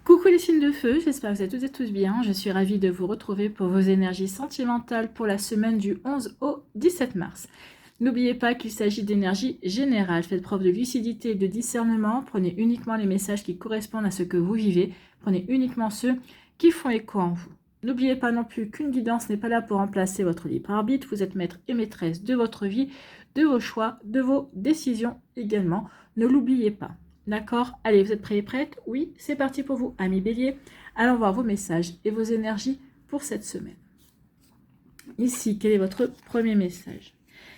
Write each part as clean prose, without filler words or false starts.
Coucou les signes de feu, j'espère que vous êtes toutes et tous bien. Je suis ravie de vous retrouver pour vos énergies sentimentales pour la semaine du 11 au 17 mars. N'oubliez pas qu'il s'agit d'énergie générale. Faites preuve de lucidité et de discernement. Prenez uniquement les messages qui correspondent à ce que vous vivez. Prenez uniquement ceux qui font écho en vous. N'oubliez pas non plus qu'une guidance n'est pas là pour remplacer votre libre arbitre. Vous êtes maître et maîtresse de votre vie, de vos choix, de vos décisions également. Ne l'oubliez pas. D'accord? Allez, vous êtes prêts et prêtes? Oui, c'est parti pour vous, amis bélier. Allons voir vos messages et vos énergies pour cette semaine. Ici, quel est votre premier message?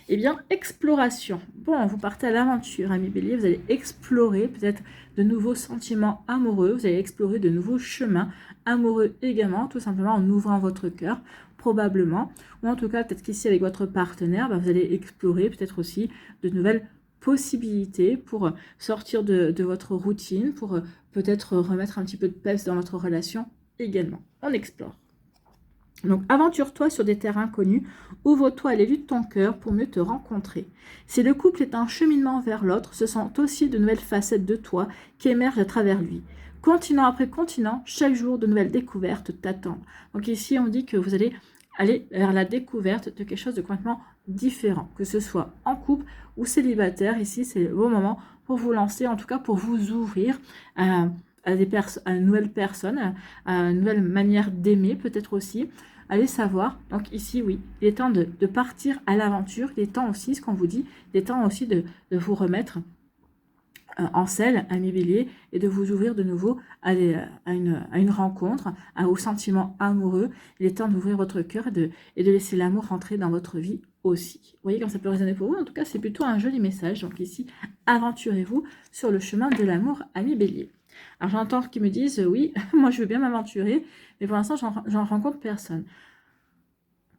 Eh bien, exploration. Bon, vous partez à l'aventure, amis bélier. Vous allez explorer peut-être de nouveaux sentiments amoureux. Vous allez explorer de nouveaux chemins amoureux également, tout simplement en ouvrant votre cœur, probablement. Ou en tout cas, peut-être qu'ici, avec votre partenaire, vous allez explorer peut-être aussi de nouvelles possibilités pour sortir de votre routine, pour peut-être remettre un petit peu de peps dans votre relation également. On explore. Donc, aventure-toi sur des terrains inconnus, ouvre-toi à l'élu de ton cœur pour mieux te rencontrer. Si le couple est un cheminement vers l'autre, ce sont aussi de nouvelles facettes de toi qui émergent à travers lui. Continent après continent, chaque jour, de nouvelles découvertes t'attendent. Donc ici, on dit que vous allez aller vers la découverte de quelque chose de complètement différent, que ce soit en couple ou célibataire. Ici, c'est le bon moment pour vous lancer, en tout cas pour vous ouvrir à une nouvelle personne, à une nouvelle manière d'aimer peut-être aussi. Allez savoir, donc ici oui, il est temps de partir à l'aventure, il est temps aussi, ce qu'on vous dit, il est temps aussi de vous remettre en selle, ami bélier, et de vous ouvrir de nouveau à une rencontre, aux sentiments amoureux. Il est temps d'ouvrir votre cœur et de laisser l'amour rentrer dans votre vie aussi. Vous voyez comme ça peut résonner pour vous? En tout cas, c'est plutôt un joli message. Donc ici, aventurez-vous sur le chemin de l'amour, ami bélier. Alors j'entends qu'ils me disent, oui, moi je veux bien m'aventurer, mais pour l'instant, j'en rencontre personne.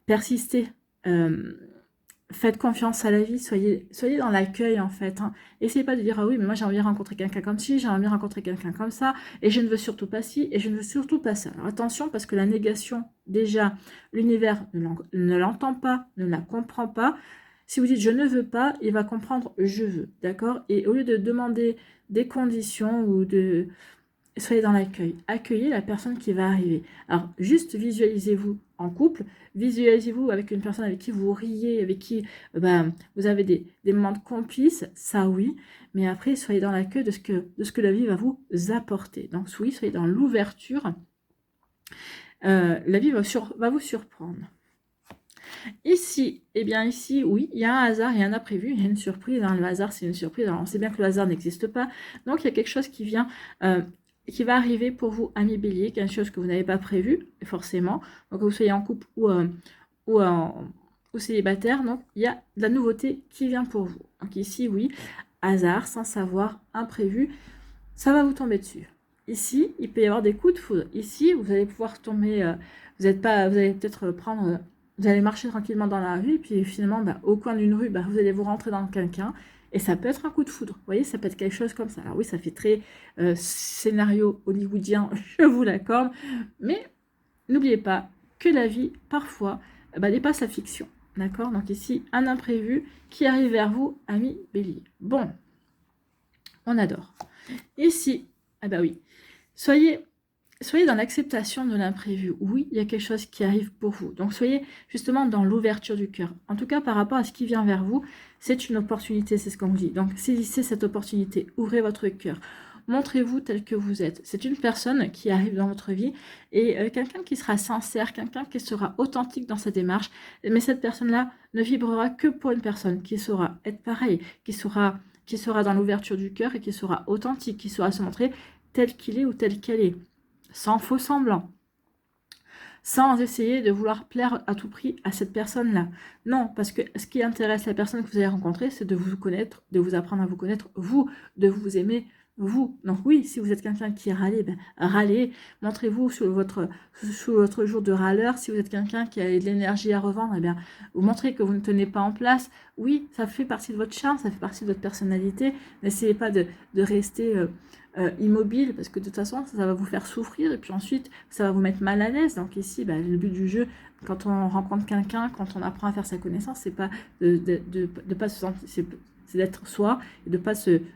Persistez. Faites confiance à la vie, soyez dans l'accueil en fait. Hein. Essayez pas de dire, ah oui, mais moi j'ai envie de rencontrer quelqu'un comme ci, j'ai envie de rencontrer quelqu'un comme ça, et je ne veux surtout pas ci, et je ne veux surtout pas ça. Alors attention, parce que la négation, déjà, l'univers ne l'entend pas, ne la comprend pas. Si vous dites je ne veux pas, il va comprendre je veux, d'accord? Et au lieu de demander des conditions ou de... Soyez dans l'accueil. Accueillez la personne qui va arriver. Alors, juste visualisez-vous en couple. Visualisez-vous avec une personne avec qui vous riez, avec qui vous avez des moments de complices. Ça, oui. Mais après, soyez dans l'accueil de ce que la vie va vous apporter. Donc, oui, soyez dans l'ouverture. La vie va vous surprendre. Ici, eh bien ici, oui, il y a un hasard, il y a un imprévu, il y a une surprise. Hein. Le hasard, c'est une surprise. Alors, on sait bien que le hasard n'existe pas. Donc, il y a quelque chose qui vient... qui va arriver pour vous, amis bélier, quelque chose que vous n'avez pas prévu, forcément. Donc, que vous soyez en couple ou célibataire, donc il y a de la nouveauté qui vient pour vous. Donc ici, oui, hasard, sans savoir, imprévu, ça va vous tomber dessus. Ici, il peut y avoir des coups de foudre. Ici, vous allez pouvoir tomber, vous allez peut-être prendre... vous allez marcher tranquillement dans la rue, puis finalement, au coin d'une rue, vous allez vous rentrer dans quelqu'un, et ça peut être un coup de foudre. Vous voyez, ça peut être quelque chose comme ça. Alors oui, ça fait très scénario hollywoodien, je vous l'accorde. Mais n'oubliez pas que la vie, parfois, dépasse la fiction. D'accord? Donc ici, un imprévu qui arrive vers vous, ami bélier. Bon, on adore. Ici, oui, soyez dans l'acceptation de l'imprévu. Oui, il y a quelque chose qui arrive pour vous. Donc, soyez justement dans l'ouverture du cœur. En tout cas, par rapport à ce qui vient vers vous, c'est une opportunité, c'est ce qu'on vous dit. Donc, saisissez cette opportunité. Ouvrez votre cœur. Montrez-vous tel que vous êtes. C'est une personne qui arrive dans votre vie et quelqu'un qui sera sincère, quelqu'un qui sera authentique dans sa démarche. Mais cette personne-là ne vibrera que pour une personne qui saura être pareil, qui sera dans l'ouverture du cœur et qui sera authentique, qui saura se montrer tel qu'il est ou tel qu'elle est. Sans faux semblant, sans essayer de vouloir plaire à tout prix à cette personne-là. Non, parce que ce qui intéresse la personne que vous allez rencontrer, c'est de vous connaître, de vous apprendre à vous connaître, vous, de vous aimer, vous. Donc oui, si vous êtes quelqu'un qui râlez, râlez, montrez-vous sous votre jour de râleur. Si vous êtes quelqu'un qui a de l'énergie à revendre, vous montrez que vous ne tenez pas en place. Oui, ça fait partie de votre charme, ça fait partie de votre personnalité. N'essayez pas de rester... immobile, parce que de toute façon ça va vous faire souffrir et puis ensuite ça va vous mettre mal à l'aise. Donc ici le but du jeu, quand on rencontre quelqu'un, quand on apprend à faire sa connaissance, c'est pas de pas se sentir, c'est d'être soi et de pas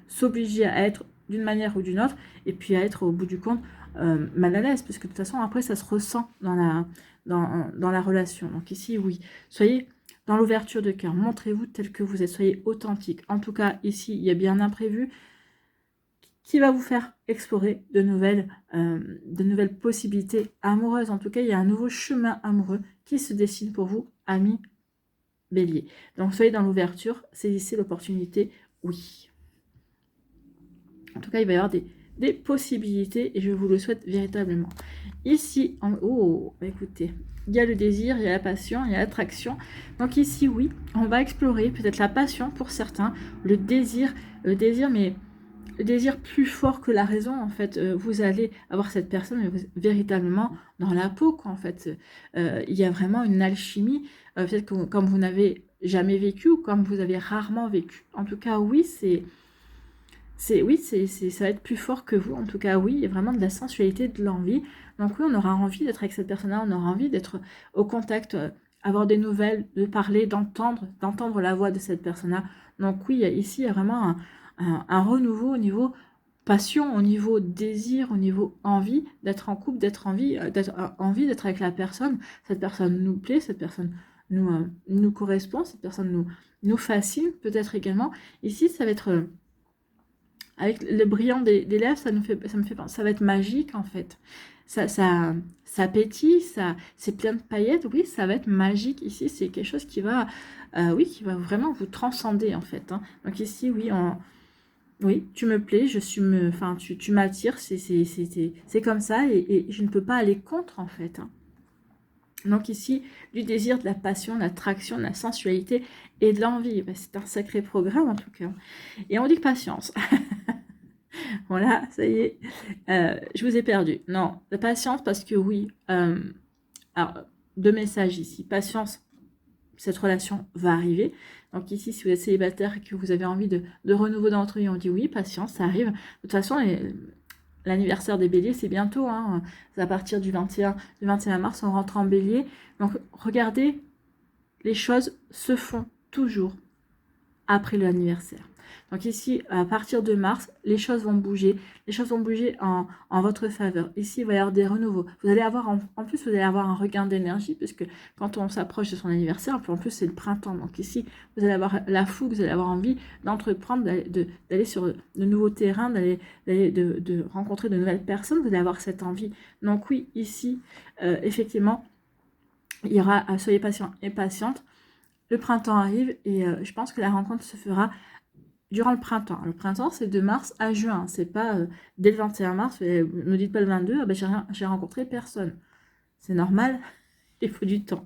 s'obliger à être d'une manière ou d'une autre, et puis à être au bout du compte mal à l'aise, parce que de toute façon, après, ça se ressent dans la relation. Donc ici, oui, soyez dans l'ouverture de cœur, montrez-vous tel que vous êtes, soyez authentique. En tout cas, ici, il y a bien un imprévu qui va vous faire explorer de nouvelles possibilités amoureuses. En tout cas, il y a un nouveau chemin amoureux qui se dessine pour vous, amis Bélier. Donc, soyez dans l'ouverture, saisissez l'opportunité, oui. En tout cas, il va y avoir des possibilités et je vous le souhaite véritablement. Ici, écoutez, il y a le désir, il y a la passion, il y a l'attraction. Donc ici, oui, on va explorer peut-être la passion pour certains, le désir, mais le désir plus fort que la raison, en fait. Vous allez avoir cette personne véritablement dans la peau, quoi, en fait. Il y a vraiment une alchimie, peut-être comme vous n'avez jamais vécu ou comme vous avez rarement vécu. En tout cas, oui, ça va être plus fort que vous. En tout cas, oui, il y a vraiment de la sensualité, de l'envie. Donc oui, on aura envie d'être avec cette personne-là, on aura envie d'être au contact, avoir des nouvelles, de parler, d'entendre la voix de cette personne-là. Donc oui, ici, il y a vraiment un renouveau au niveau passion, au niveau désir, au niveau envie d'être en couple, envie d'être avec la personne. Cette personne nous plaît, cette personne nous correspond, cette personne nous fascine peut-être également. Ici, ça va être... avec le brillant des lèvres, ça me fait penser, ça va être magique en fait. Ça pétille, c'est plein de paillettes, oui, ça va être magique ici. C'est quelque chose qui va vraiment vous transcender en fait. Hein. Donc ici, oui, tu me plais, tu m'attires, c'est comme ça et je ne peux pas aller contre en fait. Hein. Donc ici, du désir, de la passion, de l'attraction, de la sensualité et de l'envie. Ben, c'est un sacré programme en tout cas. Et on dit patience. Voilà, ça y est, je vous ai perdu. Non, la patience parce que oui. Alors, deux messages ici. Patience, cette relation va arriver. Donc ici, si vous êtes célibataire et que vous avez envie de renouveau dans votre vie, on dit oui, patience, ça arrive. De toute façon, l'anniversaire des béliers, c'est bientôt. Hein, c'est à partir du 21 mars, on rentre en bélier. Donc regardez, les choses se font toujours après l'anniversaire. Donc ici, à partir de mars, les choses vont bouger. Les choses vont bouger en votre faveur. Ici, il va y avoir des renouveaux. Vous allez avoir, en plus, vous allez avoir un regain d'énergie, puisque quand on s'approche de son anniversaire, en plus, c'est le printemps. Donc ici, vous allez avoir la fougue, vous allez avoir envie d'entreprendre, d'aller sur de nouveaux terrains, de rencontrer de nouvelles personnes. Vous allez avoir cette envie. Donc oui, ici, effectivement, il y aura, soyez patient et patiente. Le printemps arrive et je pense que la rencontre se fera durant le printemps. Le printemps, c'est de mars à juin. C'est pas dès le 21 mars. Ne me dites pas le 22, j'ai rencontré personne. C'est normal, il faut du temps.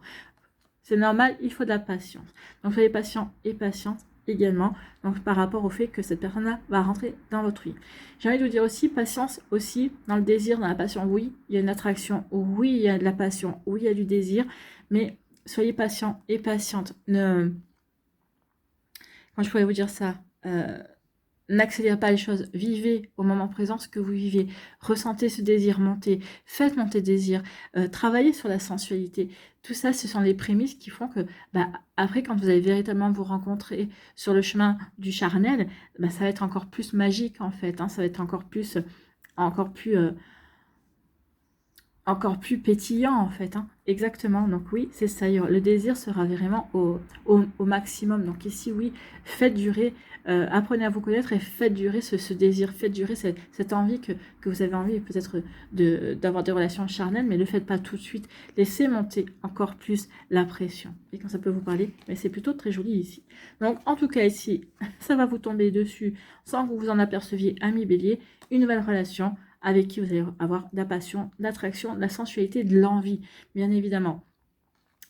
C'est normal, il faut de la patience. Donc, soyez patient et patiente également. Donc, par rapport au fait que cette personne-là va rentrer dans votre vie. J'ai envie de vous dire aussi, patience aussi dans le désir, dans la passion. Oui, il y a une attraction. Oui, il y a de la passion. Oui, il y a du désir. Mais soyez patient et patiente. Quand je pourrais vous dire ça, n'accélérez pas les choses. Vivez au moment présent ce que vous vivez. Ressentez ce désir monter. Faites monter le désir. Travaillez sur la sensualité. Tout ça, ce sont les prémices qui font que, après, quand vous allez véritablement vous rencontrer sur le chemin du charnel, ça va être encore plus magique, en fait. Hein, ça va être encore plus pétillant en fait, hein. Exactement, donc oui, c'est ça, le désir sera vraiment au maximum. Donc ici, oui, faites durer, apprenez à vous connaître et faites durer ce désir, faites durer cette envie que vous avez envie peut-être d'avoir des relations charnelles, mais ne le faites pas tout de suite. Laissez monter encore plus la pression. Et quand ça peut vous parler, mais c'est plutôt très joli ici. Donc en tout cas ici, ça va vous tomber dessus sans que vous vous en aperceviez, ami Bélier, une nouvelle relation avec qui vous allez avoir de la passion, de l'attraction, de la sensualité, de l'envie, bien évidemment.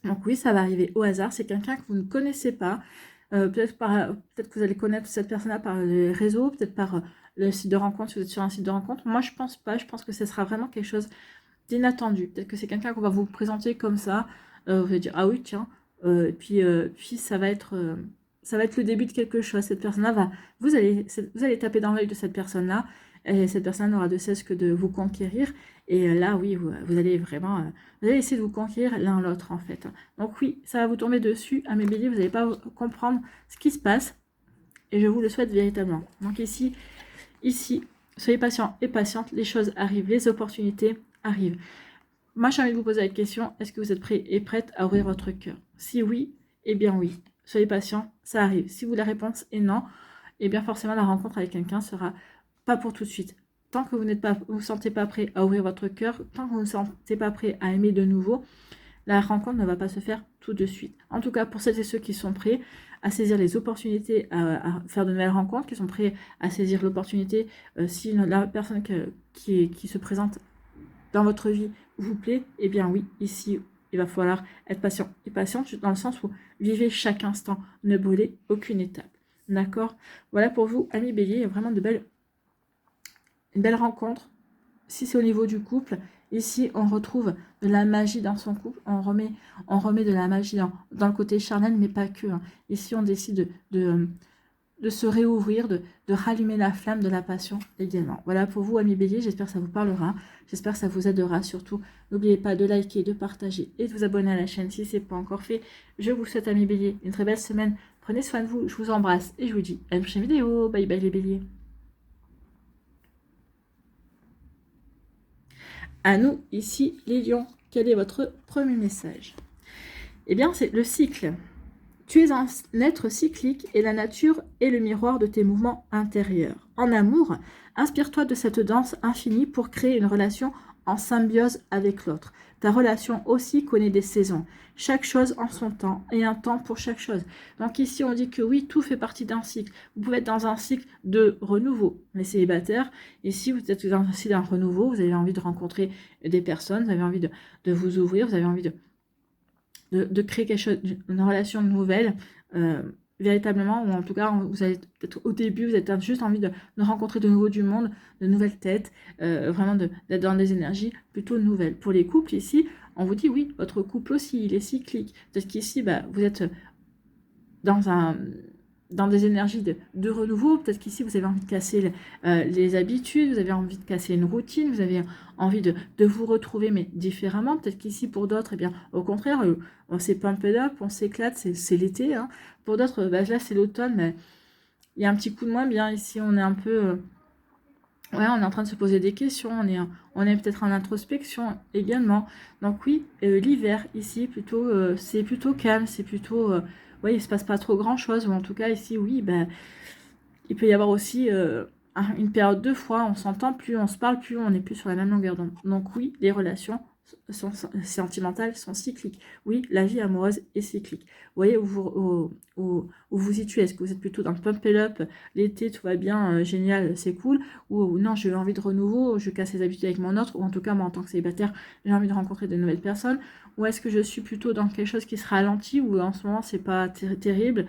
Donc oui, ça va arriver au hasard. C'est quelqu'un que vous ne connaissez pas. Peut-être que vous allez connaître cette personne-là par les réseaux, peut-être par le site de rencontre, si vous êtes sur un site de rencontre. Moi, je pense pas. Je pense que ce sera vraiment quelque chose d'inattendu. Peut-être que c'est quelqu'un qu'on va vous présenter comme ça. Vous allez dire, ah oui, tiens. Puis ça va être le début de quelque chose. Cette personne-là vous allez taper dans l'œil de cette personne-là. Et cette personne n'aura de cesse que de vous conquérir. Et là, oui, vous allez vraiment... vous allez essayer de vous conquérir l'un l'autre, en fait. Donc oui, ça va vous tomber dessus. À mes béliers, vous n'allez pas comprendre ce qui se passe. Et je vous le souhaite véritablement. Donc ici, soyez patient et patiente, les choses arrivent, les opportunités arrivent. Moi, j'ai envie de vous poser la question, est-ce que vous êtes prêt et prête à ouvrir votre cœur? Si oui, eh bien oui. Soyez patient, ça arrive. Si vous la réponse est non, eh bien forcément la rencontre avec quelqu'un sera pas pour tout de suite. Tant que vous ne sentez pas prêt à ouvrir votre cœur, tant que vous ne sentez pas prêt à aimer de nouveau, la rencontre ne va pas se faire tout de suite. En tout cas, pour celles et ceux qui sont prêts à saisir les opportunités, à faire de nouvelles rencontres, qui sont prêts à saisir l'opportunité, si la personne qui se présente dans votre vie vous plaît, eh bien oui, ici, il va falloir être patient et patiente dans le sens où vivez chaque instant, ne brûlez aucune étape. D'accord? Voilà pour vous, amis Bélier, il y a vraiment une belle rencontre. Si c'est au niveau du couple, ici, on retrouve de la magie dans son couple. On remet de la magie dans le côté charnel, mais pas que. Hein. Ici, on décide de se réouvrir, de rallumer la flamme de la passion également. Voilà pour vous, amis Bélier. J'espère que ça vous parlera. J'espère que ça vous aidera. Surtout, n'oubliez pas de liker, de partager et de vous abonner à la chaîne si ce n'est pas encore fait. Je vous souhaite, amis Bélier, une très belle semaine. Prenez soin de vous. Je vous embrasse et je vous dis à une prochaine vidéo. Bye bye les Béliers. À nous, ici, les lions, quel est votre premier message? Eh bien, c'est le cycle. Tu es un être cyclique et la nature est le miroir de tes mouvements intérieurs. En amour, inspire-toi de cette danse infinie pour créer une relation en symbiose avec l'autre. Ta relation aussi connaît des saisons. Chaque chose en son temps et un temps pour chaque chose. Donc ici, on dit que oui, tout fait partie d'un cycle. Vous pouvez être dans un cycle de renouveau. Les célibataires, ici, vous êtes dans un cycle d'un renouveau. Vous avez envie de rencontrer des personnes, vous avez envie de vous ouvrir, vous avez envie de créer quelque chose, une relation nouvelle, véritablement, ou en tout cas, vous allez peut-être au début, vous avez juste envie de rencontrer de nouveau du monde, de nouvelles têtes, vraiment d'être dans des énergies plutôt nouvelles. Pour les couples, ici, on vous dit oui, votre couple aussi, il est cyclique. Peut-être qu'ici, vous êtes dans des énergies de renouveau. Peut-être qu'ici, vous avez envie de casser les habitudes, vous avez envie de casser une routine, vous avez envie de vous retrouver, mais différemment. Peut-être qu'ici, pour d'autres, eh bien, au contraire, on s'est pump it up, on s'éclate, c'est l'été. Hein. Pour d'autres, là, c'est l'automne, mais il y a un petit coup de moins bien. Ici, on est un peu... ouais, on est en train de se poser des questions, on est peut-être en introspection également. Donc oui, l'hiver, ici, plutôt, c'est plutôt calme, c'est plutôt... oui, il ne se passe pas trop grand-chose, ou en tout cas, ici, oui, il peut y avoir aussi une période de froid, on s'entend plus, on se parle plus, on n'est plus sur la même longueur d'onde. Donc oui, les relations sentimentales sont cycliques. Oui, la vie amoureuse est cyclique. Vous voyez où vous situez. Est-ce que vous êtes plutôt dans le pump it up, l'été, tout va bien, génial, c'est cool, ou non, j'ai envie de renouveau, je casse les habitudes avec mon autre, ou en tout cas, moi, en tant que célibataire, j'ai envie de rencontrer de nouvelles personnes, ou est-ce que je suis plutôt dans quelque chose qui se ralentit, ou en ce moment, c'est pas terrible,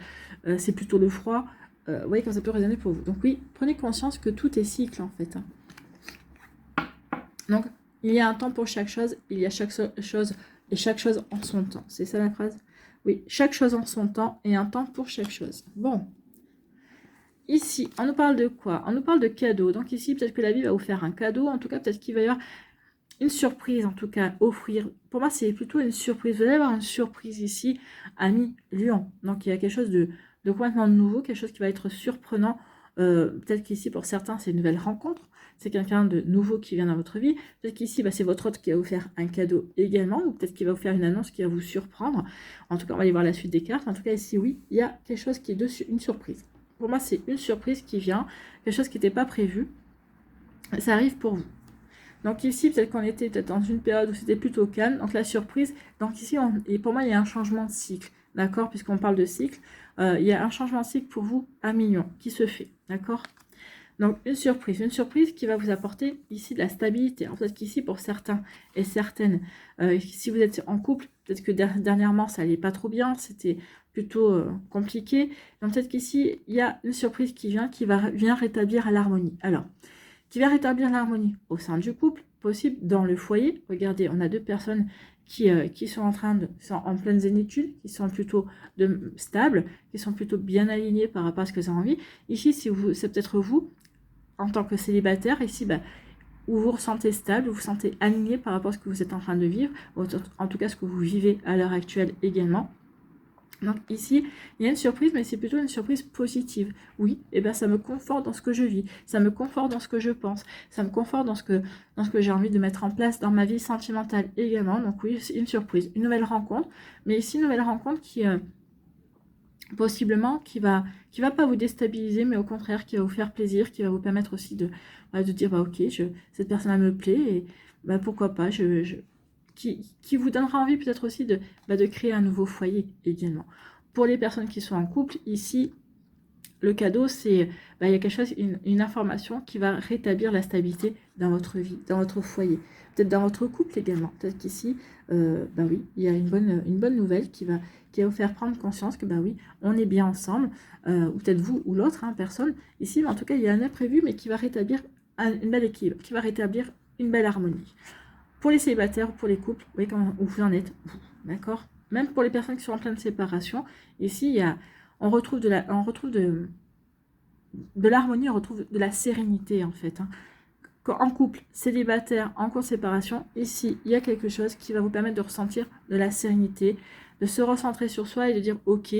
c'est plutôt le froid. Vous voyez, comme ça peut résonner pour vous. Donc oui, prenez conscience que tout est cycle, en fait. Donc, il y a un temps pour chaque chose, il y a chaque chose et chaque chose en son temps. C'est ça la phrase? Oui, chaque chose en son temps et un temps pour chaque chose. Bon. Ici, on nous parle de quoi? On nous parle de cadeaux. Donc ici, peut-être que la vie va vous faire un cadeau. En tout cas, peut-être qu'il va y avoir une surprise, en tout cas, offrir. Pour moi, c'est plutôt une surprise. Vous allez avoir une surprise ici, ami Lion. Donc, il y a quelque chose de complètement nouveau, quelque chose qui va être surprenant. Peut-être qu'ici, pour certains, c'est une nouvelle rencontre. C'est quelqu'un de nouveau qui vient dans votre vie. Peut-être qu'ici, c'est votre hôte qui va vous faire un cadeau également, ou peut-être qu'il va vous faire une annonce qui va vous surprendre. En tout cas, on va aller voir la suite des cartes. En tout cas, ici, oui, il y a quelque chose qui est dessus, une surprise. Pour moi, c'est une surprise qui vient, quelque chose qui n'était pas prévu. Ça arrive pour vous. Donc ici, peut-être qu'on était dans une période où c'était plutôt calme. Donc la surprise, donc ici, et pour moi, il y a un changement de cycle. D'accord? Puisqu'on parle de cycle, il y a un changement de cycle pour vous à million qui se fait. D'accord? Donc une surprise qui va vous apporter ici de la stabilité. En fait, qu'ici, pour certains et certaines, si vous êtes en couple, peut-être que dernièrement, ça n'allait pas trop bien, c'était plutôt compliqué. Donc peut-être qu'ici, il y a une surprise qui vient rétablir l'harmonie. Alors, qui va rétablir l'harmonie au sein du couple, possible dans le foyer. Regardez, on a deux personnes qui sont en pleine zénitude, qui sont plutôt stables, qui sont plutôt bien alignées par rapport à ce que vous avez envie. Ici, c'est peut-être vous, en tant que célibataire, ici, où vous vous ressentez stable, vous vous sentez aligné par rapport à ce que vous êtes en train de vivre, en tout cas ce que vous vivez à l'heure actuelle également. Donc ici, il y a une surprise, mais c'est plutôt une surprise positive. Oui, et ben ça me conforte dans ce que je vis, ça me conforte dans ce que je pense, ça me conforte dans ce que j'ai envie de mettre en place dans ma vie sentimentale également. Donc oui, c'est une surprise, une nouvelle rencontre, mais ici une nouvelle rencontre qui possiblement qui va pas vous déstabiliser, mais au contraire qui va vous faire plaisir, qui va vous permettre aussi de dire bah ok, cette personne me plaît et bah pourquoi pas, qui vous donnera envie peut-être aussi de créer un nouveau foyer également. Pour les personnes qui sont en couple, ici, le cadeau, c'est il y a quelque chose, une information qui va rétablir la stabilité dans votre vie, dans votre foyer, peut-être dans votre couple également. Peut-être qu'ici, oui, il y a une bonne nouvelle qui va vous faire prendre conscience que oui, on est bien ensemble, ou peut-être vous ou l'autre, personne ici, mais en tout cas, il y a un imprévu, mais qui va rétablir une belle équilibre, qui va rétablir une belle harmonie. Pour les célibataires, pour les couples, vous voyez comment vous en êtes, d'accord? Même pour les personnes qui sont en pleine séparation, ici, on retrouve de l'harmonie, on retrouve de la sérénité en fait. En couple, célibataire, en cours de séparation, ici, il y a quelque chose qui va vous permettre de ressentir de la sérénité, de se recentrer sur soi et de dire ok,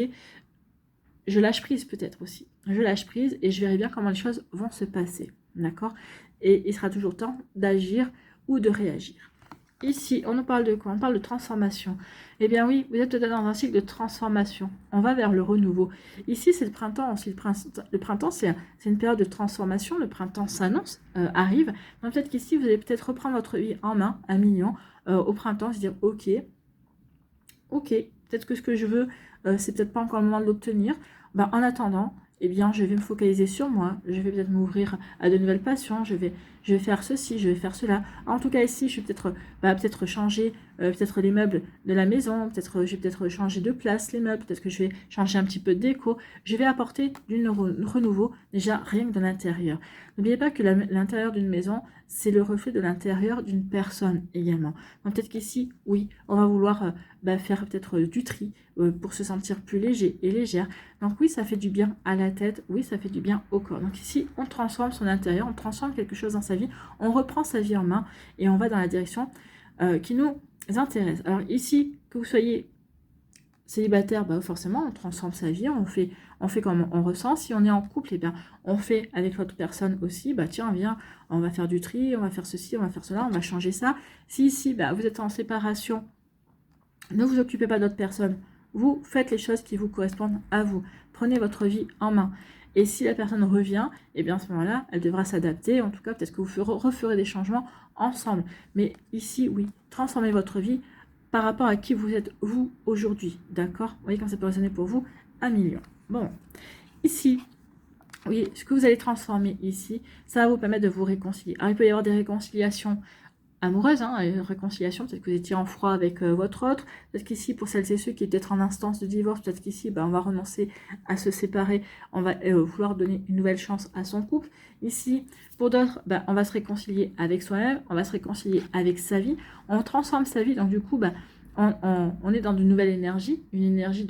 je lâche prise peut-être aussi. Je lâche prise et je verrai bien comment les choses vont se passer, d'accord? Et il sera toujours temps d'agir ou de réagir. Ici, on nous parle de quoi? On parle de transformation. Eh bien oui, vous êtes peut-être dans un cycle de transformation. On va vers le renouveau. Ici, c'est le printemps aussi. Le printemps, c'est une période de transformation. Le printemps s'annonce, arrive. Donc peut-être qu'ici, vous allez peut-être reprendre votre vie en main, à million, au printemps, se dire, ok, peut-être que ce que je veux, c'est peut-être pas encore le moment de l'obtenir. En attendant, eh bien, je vais me focaliser sur moi, je vais peut-être m'ouvrir à de nouvelles passions, je vais faire ceci, je vais faire cela. En tout cas, ici, je vais peut-être changer peut-être les meubles de la maison, je vais peut-être changer de place les meubles, peut-être que je vais changer un petit peu de déco. Je vais apporter du renouveau, déjà rien que de l'intérieur. N'oubliez pas que l'intérieur d'une maison, c'est le reflet de l'intérieur d'une personne également. Donc peut-être qu'ici, oui, on va vouloir faire peut-être du tri pour se sentir plus léger et légère. Donc oui, ça fait du bien à la tête, oui, ça fait du bien au corps. Donc ici, on transforme son intérieur, on transforme quelque chose dans sa vie, on reprend sa vie en main et on va dans la direction qui nous intéresse. Alors ici, que vous soyez célibataire, forcément, on transforme sa vie, on fait comme on ressent. Si on est en couple, eh bien, on fait avec l'autre personne aussi, tiens, viens, on va faire du tri, on va faire ceci, on va faire cela, on va changer ça. Si ici, vous êtes en séparation, ne vous occupez pas d'autres personnes, vous faites les choses qui vous correspondent à vous. Prenez votre vie en main. Et si la personne revient, eh bien à ce moment-là, elle devra s'adapter. En tout cas, peut-être que vous referez des changements ensemble. Mais ici, oui, transformez votre vie par rapport à qui vous êtes, vous, aujourd'hui. D'accord? Vous voyez comme ça peut résonner pour vous, 1 million. Bon, ici, oui, ce que vous allez transformer ici, ça va vous permettre de vous réconcilier. Alors, il peut y avoir des réconciliations amoureuse, réconciliation, peut-être que vous étiez en froid avec votre autre, peut-être qu'ici, pour celles et ceux qui étaient peut-être en instance de divorce, peut-être qu'ici, on va renoncer à se séparer, on va vouloir donner une nouvelle chance à son couple. Ici, pour d'autres, on va se réconcilier avec soi-même, on va se réconcilier avec sa vie, on transforme sa vie, donc du coup, on est dans une nouvelle énergie, une énergie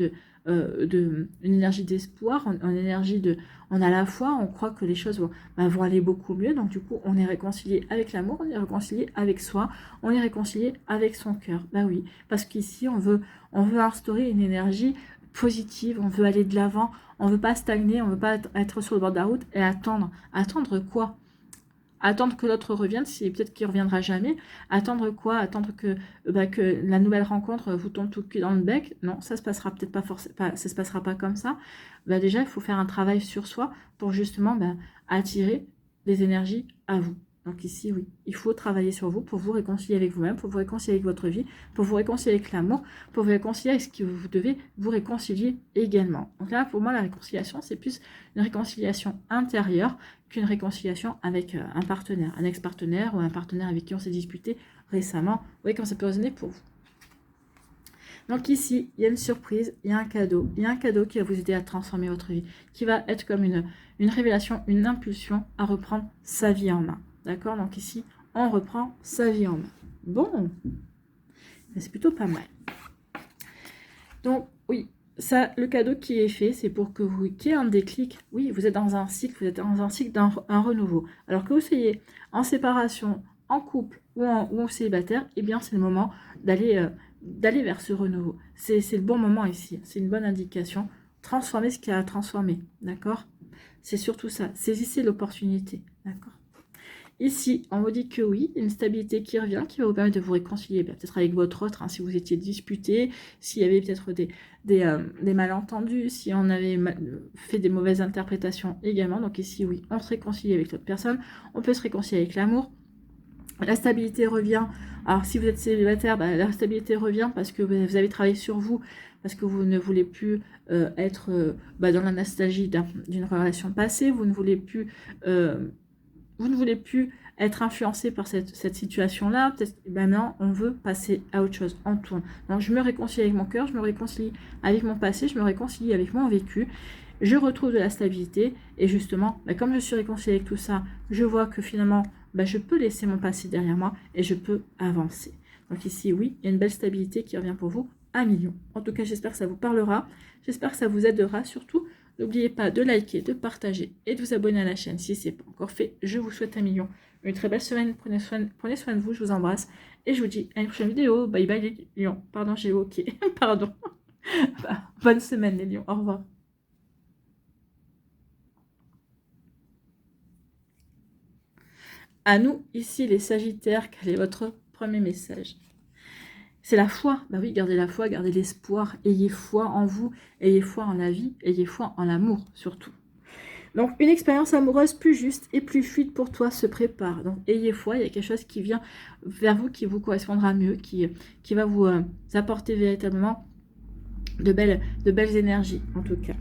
une énergie d'espoir, une énergie on a la foi, on croit que les choses vont aller beaucoup mieux, donc du coup on est réconcilié avec l'amour, on est réconcilié avec soi, on est réconcilié avec son cœur. Oui, parce qu'ici on veut instaurer une énergie positive, on veut aller de l'avant, on veut pas stagner, on veut pas être sur le bord de la route et attendre quoi? Attendre que l'autre revienne, si peut-être qu'il ne reviendra jamais. Attendre quoi? Attendre que la nouvelle rencontre vous tombe tout le cul dans le bec? Non, ça se passera peut-être pas, ça se passera pas comme ça. Déjà, il faut faire un travail sur soi pour justement attirer des énergies à vous. Donc ici, oui, il faut travailler sur vous pour vous réconcilier avec vous-même, pour vous réconcilier avec votre vie, pour vous réconcilier avec l'amour, pour vous réconcilier avec ce que vous devez vous réconcilier également. Donc là, pour moi, la réconciliation, c'est plus une réconciliation intérieure qu'une réconciliation avec un partenaire, un ex-partenaire ou un partenaire avec qui on s'est disputé récemment. Vous voyez quand ça peut résonner pour vous. Donc ici, il y a une surprise, il y a un cadeau qui va vous aider à transformer votre vie, qui va être comme une révélation, une impulsion à reprendre sa vie en main. D'accord? Donc ici, on reprend sa vie en main. Bon, c'est plutôt pas mal. Donc oui, ça, le cadeau qui est fait, c'est pour que vous qu'il y ait un déclic. Oui, vous êtes dans un cycle, d'un renouveau. Alors que vous soyez en séparation, en couple ou célibataire, eh bien c'est le moment d'aller d'aller vers ce renouveau. C'est le bon moment ici, c'est une bonne indication. Transformer ce qu'il y a à transformer, d'accord? C'est surtout ça, saisissez l'opportunité, d'accord? Ici, on vous dit que oui, une stabilité qui revient, qui va vous permettre de vous réconcilier, peut-être avec votre autre, hein, si vous étiez disputé, s'il y avait peut-être des malentendus, si on avait fait des mauvaises interprétations également. Donc ici, oui, on se réconcilie avec l'autre personne, on peut se réconcilier avec l'amour. La stabilité revient. Alors, si vous êtes célibataire, la stabilité revient parce que vous avez travaillé sur vous, parce que vous ne voulez plus être dans la nostalgie d'une relation passée, vous ne voulez plus être influencé par cette situation-là. Peut-être maintenant, on veut passer à autre chose. On tourne. Donc, je me réconcilie avec mon cœur, je me réconcilie avec mon passé, je me réconcilie avec mon vécu. Je retrouve de la stabilité. Et justement, comme je suis réconciliée avec tout ça, je vois que finalement, je peux laisser mon passé derrière moi et je peux avancer. Donc ici, oui, il y a une belle stabilité qui revient pour vous à million. En tout cas, j'espère que ça vous parlera. J'espère que ça vous aidera surtout. N'oubliez pas de liker, de partager et de vous abonner à la chaîne si ce n'est pas encore fait. Je vous souhaite un million. Une très belle semaine. Prenez soin de vous. Je vous embrasse. Et je vous dis à une prochaine vidéo. Bye bye les lions. Pardon, j'ai ok. Pardon. Bonne semaine les lions. Au revoir. À nous, ici, les Sagittaires, quel est votre premier message? C'est la foi. Oui, gardez la foi, gardez l'espoir. Ayez foi en vous, ayez foi en la vie, ayez foi en l'amour, surtout. Donc, une expérience amoureuse plus juste et plus fluide pour toi se prépare. Donc, ayez foi, il y a quelque chose qui vient vers vous, qui vous correspondra mieux, qui va vous apporter véritablement de belles énergies, en tout cas.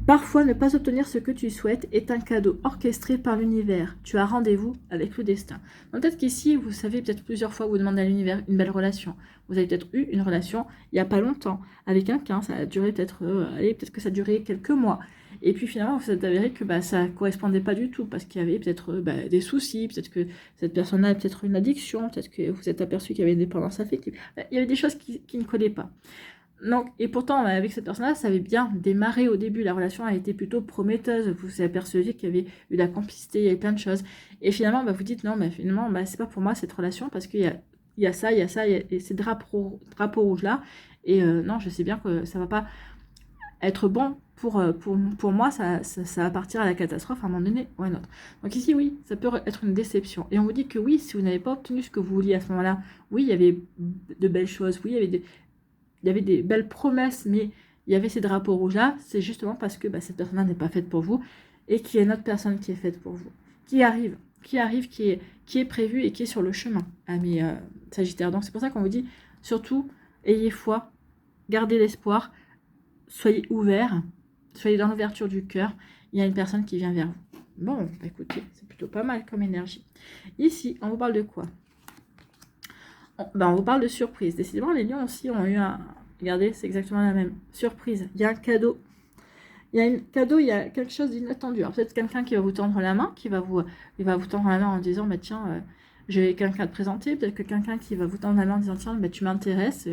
Parfois, ne pas obtenir ce que tu souhaites est un cadeau orchestré par l'univers. Tu as rendez-vous avec le destin. Peut-être qu'ici, vous savez, peut-être plusieurs fois, vous demandez à l'univers une belle relation. Vous avez peut-être eu une relation il n'y a pas longtemps avec quelqu'un. Ça a duré peut-être, peut-être que ça a duré quelques mois. Et puis finalement, vous êtes avéré que ça ne correspondait pas du tout parce qu'il y avait peut-être des soucis, peut-être que cette personne-là a peut-être une addiction, peut-être que vous êtes aperçu qu'il y avait une dépendance affective. Il y avait des choses qui ne collaient pas. Donc, et pourtant, avec cette personne-là, ça avait bien démarré au début. La relation a été plutôt prometteuse. Vous vous aperceviez qu'il y avait eu de la complicité, il y avait plein de choses. Et finalement, vous dites non, mais finalement, c'est pas pour moi cette relation parce qu'il y a ça, il y a ces drapeaux rouges-là. Et non, je sais bien que ça va pas être bon pour moi. Ça va partir à la catastrophe à un moment donné ou à un autre. Donc ici, oui, ça peut être une déception. Et on vous dit que oui, si vous n'avez pas obtenu ce que vous vouliez à ce moment-là, oui, il y avait de belles choses, oui, il y avait des belles promesses, mais il y avait ces drapeaux rouges-là, c'est justement parce que cette personne-là n'est pas faite pour vous et qu'il y a une autre personne qui est faite pour vous, qui arrive, qui est prévue et qui est sur le chemin, amis Sagittaires. Donc c'est pour ça qu'on vous dit, surtout, ayez foi, gardez l'espoir, soyez ouverts, soyez dans l'ouverture du cœur, il y a une personne qui vient vers vous. Bon, écoutez, c'est plutôt pas mal comme énergie. Ici, on vous parle de quoi? On vous parle de surprise. Décidément, les lions aussi ont eu un... Regardez, c'est exactement la même. Surprise. Il y a un cadeau. Il y a quelque chose d'inattendu. Alors peut-être quelqu'un qui va vous tendre la main, il va vous tendre la main en disant, tiens, j'ai quelqu'un à te présenter. Peut-être que quelqu'un qui va vous tendre la main en disant, tiens, tu m'intéresses,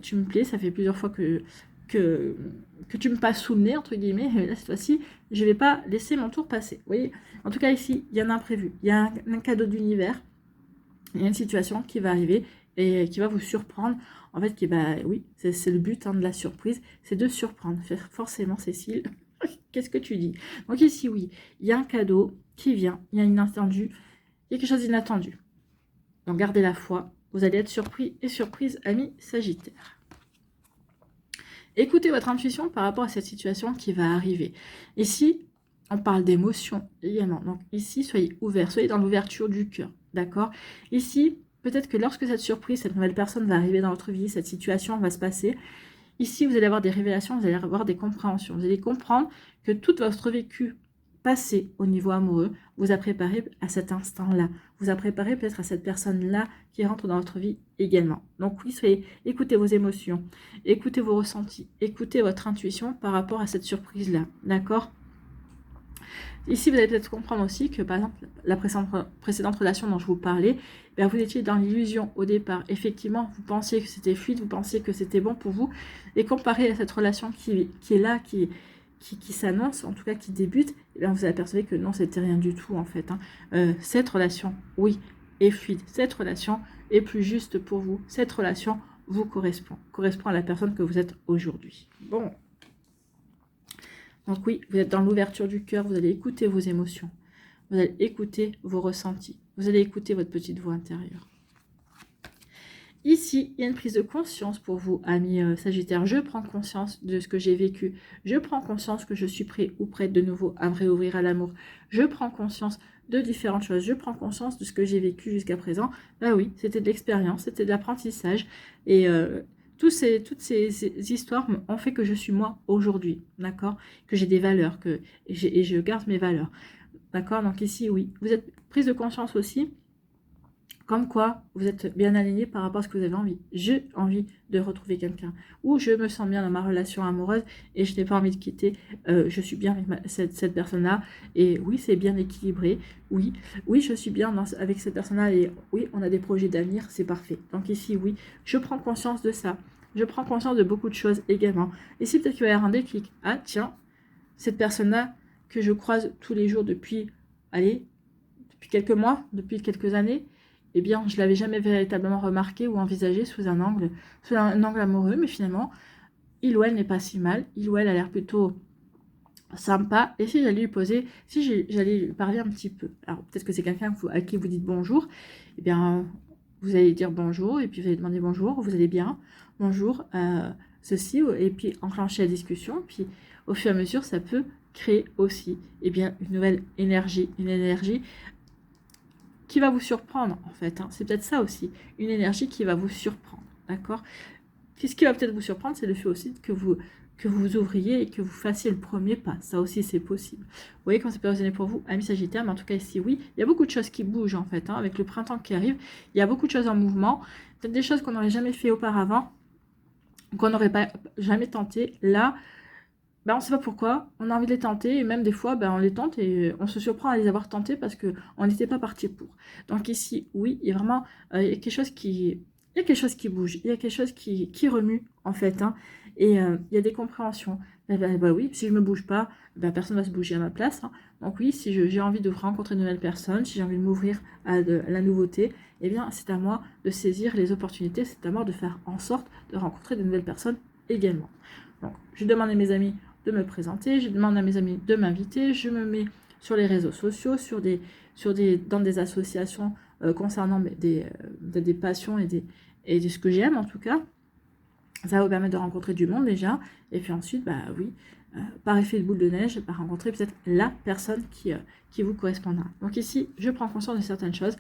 tu me plais, ça fait plusieurs fois que tu me passes sous le nez, entre guillemets. Et là, cette fois-ci, je ne vais pas laisser mon tour passer. Vous voyez? En tout cas, ici, il y a un imprévu. Il y a un cadeau d'univers. Il y a une situation qui va arriver et qui va vous surprendre. En fait, oui, c'est le but de la surprise, c'est de surprendre. Forcément, Cécile, qu'est-ce que tu dis? Donc ici, oui, il y a un cadeau qui vient, il y a il y a quelque chose d'inattendu. Donc gardez la foi, vous allez être surpris et surprise, amis Sagittaires. Écoutez votre intuition par rapport à cette situation qui va arriver. Ici, on parle d'émotion également. Donc ici, soyez ouverts, soyez dans l'ouverture du cœur. D'accord? Ici, peut-être que lorsque cette surprise, cette nouvelle personne va arriver dans votre vie, cette situation va se passer, ici, vous allez avoir des révélations, vous allez avoir des compréhensions. Vous allez comprendre que tout votre vécu passé au niveau amoureux vous a préparé à cet instant-là. Vous a préparé peut-être à cette personne-là qui rentre dans votre vie également. Donc oui, écoutez vos émotions, écoutez vos ressentis, écoutez votre intuition par rapport à cette surprise-là. D'accord? Ici, vous allez peut-être comprendre aussi que, par exemple, la précédente relation dont je vous parlais, vous étiez dans l'illusion au départ. Effectivement, vous pensiez que c'était fluide, vous pensiez que c'était bon pour vous. Et comparé à cette relation qui est là, qui s'annonce, en tout cas qui débute, vous apercevez que non, c'était rien du tout en fait. Cette relation, oui, est fluide. Cette relation est plus juste pour vous. Cette relation vous correspond à la personne que vous êtes aujourd'hui. Bon. Donc oui, vous êtes dans l'ouverture du cœur, vous allez écouter vos émotions, vous allez écouter vos ressentis, vous allez écouter votre petite voix intérieure. Ici, il y a une prise de conscience pour vous, amis Sagittaire. Je prends conscience de ce que j'ai vécu. Je prends conscience que je suis prêt ou prête de nouveau à me réouvrir à l'amour. Je prends conscience de différentes choses. Je prends conscience de ce que j'ai vécu jusqu'à présent. Bah oui, c'était de l'expérience, c'était de l'apprentissage. Et toutes ces histoires ont fait que je suis moi aujourd'hui, d'accord? Que j'ai des valeurs, et je garde mes valeurs. D'accord? Donc ici, oui. Vous êtes prise de conscience aussi. Comme quoi, vous êtes bien aligné par rapport à ce que vous avez envie. J'ai envie de retrouver quelqu'un. Ou je me sens bien dans ma relation amoureuse et je n'ai pas envie de quitter. Je suis bien avec cette personne-là. Et oui, c'est bien équilibré. Oui, je suis bien avec cette personne-là. Et oui, on a des projets d'avenir. C'est parfait. Donc ici, oui, je prends conscience de ça. Je prends conscience de beaucoup de choses également. Ici, peut-être qu'il va y avoir un déclic. Ah, tiens, cette personne-là que je croise tous les jours depuis quelques mois, depuis quelques années, eh bien, je ne l'avais jamais véritablement remarqué ou envisagé sous un angle amoureux, mais finalement, il ou elle n'est pas si mal, il ou elle a l'air plutôt sympa, et si j'allais lui parler un petit peu, alors peut-être que c'est quelqu'un à qui vous dites bonjour, eh bien, vous allez dire bonjour, et puis vous allez demander bonjour, vous allez bien, bonjour, ceci, et puis enclencher la discussion, puis au fur et à mesure, ça peut créer aussi, eh bien, une nouvelle énergie, une énergie qui va vous surprendre, en fait. Hein. C'est peut-être ça aussi, une énergie qui va vous surprendre, d'accord? Ce qui va peut-être vous surprendre, c'est le fait aussi que vous ouvriez et que vous fassiez le premier pas. Ça aussi, c'est possible. Vous voyez quand c'est périodique pour vous, amis Sagittaire, mais en tout cas ici, oui, il y a beaucoup de choses qui bougent, en fait. Hein, avec le printemps qui arrive, il y a beaucoup de choses en mouvement. Peut-être des choses qu'on n'aurait jamais fait auparavant, qu'on n'aurait pas jamais tenté. Là, on ne sait pas pourquoi, on a envie de les tenter, et même des fois, on les tente et on se surprend à les avoir tentés parce qu'on n'était pas parti pour. Donc ici, oui, il y a vraiment il y a quelque chose qui bouge, il y a quelque chose qui remue, en fait, hein, et il y a des compréhensions. Oui, si je ne me bouge pas, personne ne va se bouger à ma place. Hein. Donc oui, si j'ai envie de rencontrer de nouvelles personnes, si j'ai envie de m'ouvrir à la nouveauté, eh bien, c'est à moi de saisir les opportunités, c'est à moi de faire en sorte de rencontrer de nouvelles personnes également. Donc, je demande à mes amis de me présenter, je demande à mes amis de m'inviter, je me mets sur les réseaux sociaux, dans des associations concernant des passions et de ce que j'aime en tout cas. Ça va vous permettre de rencontrer du monde déjà, et puis ensuite, oui, par effet de boule de neige, rencontrer peut-être la personne qui vous correspondra. Donc ici, je prends conscience de certaines choses.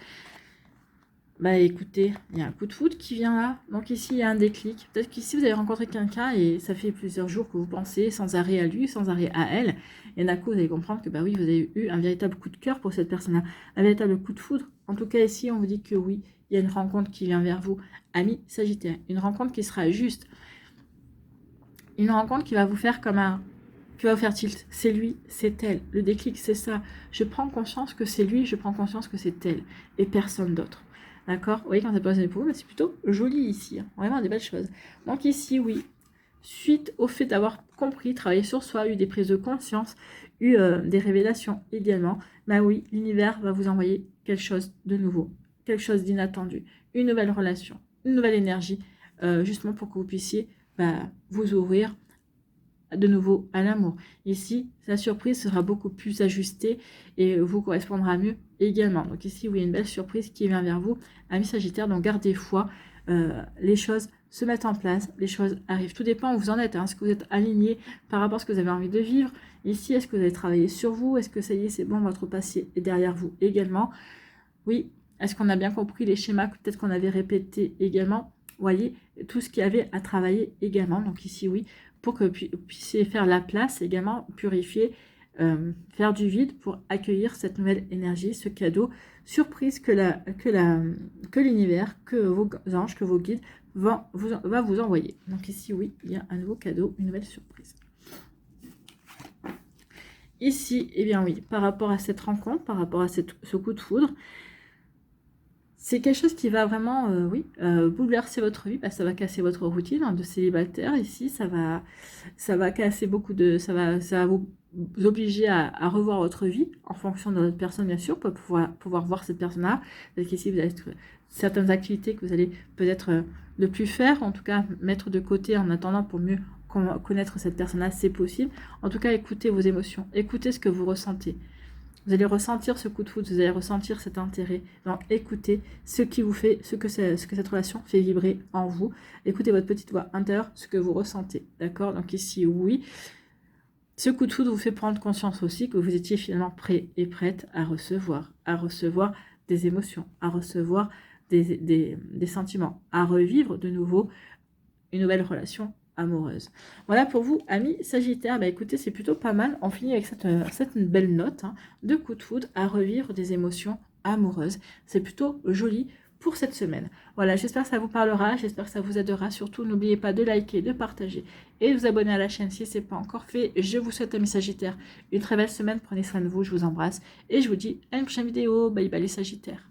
Écoutez, il y a un coup de foudre qui vient là. Donc ici, il y a un déclic. Peut-être qu'ici, vous avez rencontré quelqu'un et ça fait plusieurs jours que vous pensez sans arrêt à lui, sans arrêt à elle. Et d'un coup, vous allez comprendre que oui, vous avez eu un véritable coup de cœur pour cette personne-là. Un véritable coup de foudre. En tout cas, ici, on vous dit que oui, il y a une rencontre qui vient vers vous, ami Sagittaire. Une rencontre qui sera juste. Une rencontre qui va vous faire qui va vous faire tilt. C'est lui, c'est elle. Le déclic, c'est ça. Je prends conscience que c'est lui, je prends conscience que c'est elle. Et personne d'autre. D'accord? Vous voyez, quand c'est posé pour vous, c'est plutôt joli ici. Hein. Vraiment des belles choses. Donc ici, oui, suite au fait d'avoir compris, travaillé sur soi, eu des prises de conscience, eu des révélations également, oui, l'univers va vous envoyer quelque chose de nouveau, quelque chose d'inattendu, une nouvelle relation, une nouvelle énergie, justement pour que vous puissiez vous ouvrir de nouveau à l'amour. Ici, la surprise sera beaucoup plus ajustée et vous correspondra mieux également. Donc ici, oui, il y a une belle surprise qui vient vers vous, amis Sagittaire, donc gardez foi, les choses se mettent en place, les choses arrivent. Tout dépend où vous en êtes, hein. Est-ce que vous êtes aligné par rapport à ce que vous avez envie de vivre? Ici, est-ce que vous avez travaillé sur vous? Est-ce que ça y est, c'est bon, votre passé est derrière vous également? Oui, est-ce qu'on a bien compris les schémas que peut-être qu'on avait répétés également? Vous voyez, tout ce qu'il y avait à travailler également. Donc ici, oui, pour que vous puissiez faire la place également, purifier, faire du vide pour accueillir cette nouvelle énergie, ce cadeau surprise que l'univers, que vos anges, que vos guides va vous envoyer. Donc ici, oui, il y a un nouveau cadeau, une nouvelle surprise. Ici, eh bien oui, par rapport à cette rencontre, par rapport à ce coup de foudre, c'est quelque chose qui va vraiment, bouleverser votre vie. Ça va casser votre routine de célibataire. Ici, ça va casser beaucoup de... Ça va vous obliger à revoir votre vie en fonction de votre personne, bien sûr, pour pouvoir voir cette personne-là. Peut-être qu'ici, vous avez certaines activités que vous allez peut-être de plus faire, en tout cas mettre de côté en attendant pour mieux connaître cette personne-là, c'est possible. En tout cas, écoutez vos émotions, écoutez ce que vous ressentez. Vous allez ressentir ce coup de foudre, vous allez ressentir cet intérêt. Donc, écoutez ce qui vous fait, ce que cette relation fait vibrer en vous. Écoutez votre petite voix intérieure, ce que vous ressentez. D'accord? Donc ici, oui. Ce coup de foudre vous fait prendre conscience aussi que vous étiez finalement prêt et prête à recevoir des émotions, à recevoir des sentiments, à revivre de nouveau une nouvelle relation amoureuse. Voilà pour vous, amis Sagittaire. Bah écoutez, c'est plutôt pas mal. On finit avec cette belle note de coup de foudre à revivre des émotions amoureuses. C'est plutôt joli pour cette semaine. Voilà, j'espère que ça vous parlera, j'espère que ça vous aidera. Surtout, n'oubliez pas de liker, de partager et de vous abonner à la chaîne si ce n'est pas encore fait. Je vous souhaite, amis Sagittaires, une très belle semaine. Prenez soin de vous, je vous embrasse et je vous dis à une prochaine vidéo. Bye bye les Sagittaires.